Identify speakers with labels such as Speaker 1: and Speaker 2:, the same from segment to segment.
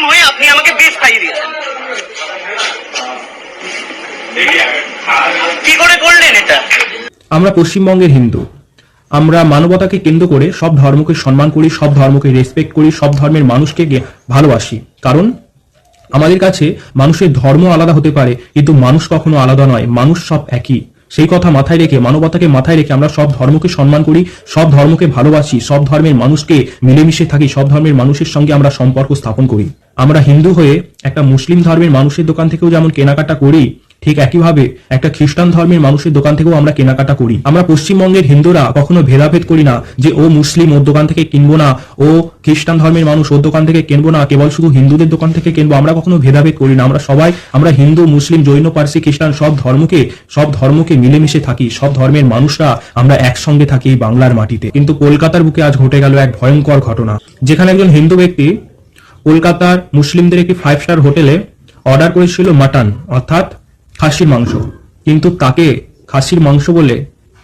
Speaker 1: মুসলিম হয়ে আপনি আমাকে বিষ খাইয়ে দিয়েছেন, কি করে করলেন এটা?
Speaker 2: আমরা পশ্চিমবঙ্গের হিন্দু, আমরা মানবতাকে কেন্দ্র করে সব ধর্মকে সম্মান করি, সব ধর্মকে রেসপেক্ট করি, সব ধর্মের মানুষকে ভালোবাসি। কারণ আমাদের কাছে মানুষের ধর্ম আলাদা হতে পারে, কিন্তু মানুষ কখনো আলাদা নয়, মানুষ সব একই। সেই কথা মাথায় রেখে, মানবতাকে মাথায় রেখে আমরা সব ধর্মকে সম্মান করি, সব ধর্মকে ভালোবাসি, সব ধর্মের মানুষকে মিলেমিশে থাকি, সব ধর্মের মানুষের সঙ্গে আমরা সম্পর্ক স্থাপন করি। আমরা হিন্দু হয়ে একটা মুসলিম ধর্মের মানুষের দোকান থেকেও যেমন কেনাকাটা করি, ঠিক একইভাবে একটা খ্রিস্টান ধর্মের মানুষের দোকান থেকেও আমরা কেনাকাটা করি। আমরা পশ্চিমবঙ্গের হিন্দুরা কখনো ভেদাভেদ করি না যে ও মুসলিম ওর দোকান থেকে কিনবো না, ও খ্রিস্টান ধর্মের মানুষ ওর দোকান থেকে কিনবো না, কেবল শুধু হিন্দুদের দোকান থেকে কিনবো। আমরা কখনো ভেদাভেদ করি না। আমরা সবাই, আমরা হিন্দু, মুসলিম, জৈন, পারসি, খ্রিস্টান সব ধর্মকে মিলেমিশে থাকি, সব ধর্মের মানুষরা আমরা একসঙ্গে থাকি এই বাংলার মাটিতে। কিন্তু কলকাতার বুকে আজ ঘটে গেল এক ভয়ঙ্কর ঘটনা, যেখানে একজন হিন্দু ব্যক্তি কলকাতার মুসলিমদের একটি 5 স্টার হোটেলে অর্ডার করেছিল মাটন, অর্থাৎ খাসির মাংস, কিন্তু তাকে খাসির মাংস বলে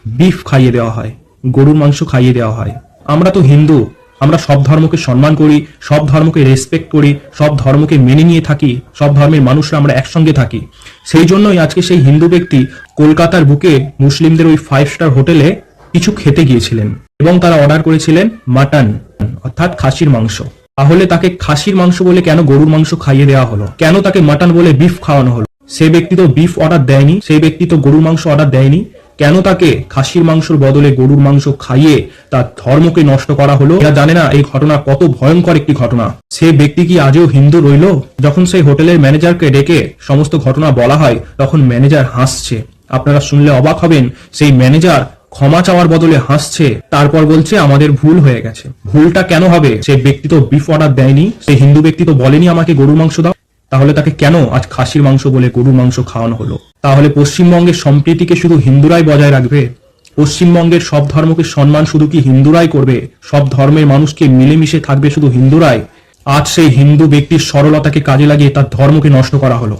Speaker 2: বিফ খাইয়ে দেওয়া হয়, গরুর মাংস খাইয়ে দেওয়া হয়। আমরা তো হিন্দু, আমরা সব ধর্মকে সম্মান করি, সব ধর্মকে রেসপেক্ট করি, সব ধর্মকে মেনে নিয়ে থাকি, সব ধর্মের মানুষরা আমরা একসঙ্গে থাকি। সেই জন্যই আজকে সেই হিন্দু ব্যক্তি কলকাতার বুকে মুসলিমদের ওই 5 স্টার হোটেলে কিছু খেতে গিয়েছিলেন এবং তারা অর্ডার করেছিলেন মাটন, অর্থাৎ খাসির মাংস। তাহলে তাকে খাসির মাংস বলে কেন গরুর মাংস খাইয়ে দেওয়া হলো? কেন তাকে মাটন বলে বিফ খাওয়ানো হলো? সে ব্যক্তি তো বিফ অর্ডার দেয়নি, সেই ব্যক্তি তো গরুর মাংস অর্ডার দেয়নি। কেন তাকে খাসির মাংসর বদলে গরুর মাংস খাইয়ে তার ধর্মকে নষ্ট করা হলো? এরা জানে না এই ঘটনা কত ভয়ঙ্কর একটি ঘটনা। সে ব্যক্তি কি আজও হিন্দু রইল? যখন সেই হোটেলের ম্যানেজারকে ডেকে সমস্ত ঘটনা বলা হয়, তখন ম্যানেজার হাসছে। আপনারা শুনলে অবাক হবেন, সেই ম্যানেজার ক্ষমা চাওয়ার বদলে হাসছে, তারপর বলছে আমাদের ভুল হয়ে গেছে। ভুলটা কেন হবে? সেই ব্যক্তি তো বিফ অর্ডার দেয়নি, সেই হিন্দু ব্যক্তি তো বলেনি আমাকে গরুর মাংস দাও। তাহলে তাকে কেন আজ খাসির মাংস বলে গরুর মাংস খাওয়ানো হলো? তাহলে পশ্চিমবঙ্গের সম্প্রীতিকে শুধু হিন্দুরাই বজায় রাখবে? পশ্চিমবঙ্গের সব ধর্মকে সম্মান শুধু কি হিন্দুরাই করবে? সব ধর্মের মানুষকে মিলেমিশে থাকবে শুধু হিন্দুরাই? আজ সেই হিন্দু ব্যক্তির সরলতাকে কাজে লাগিয়ে তার ধর্মকে নষ্ট করা হলো।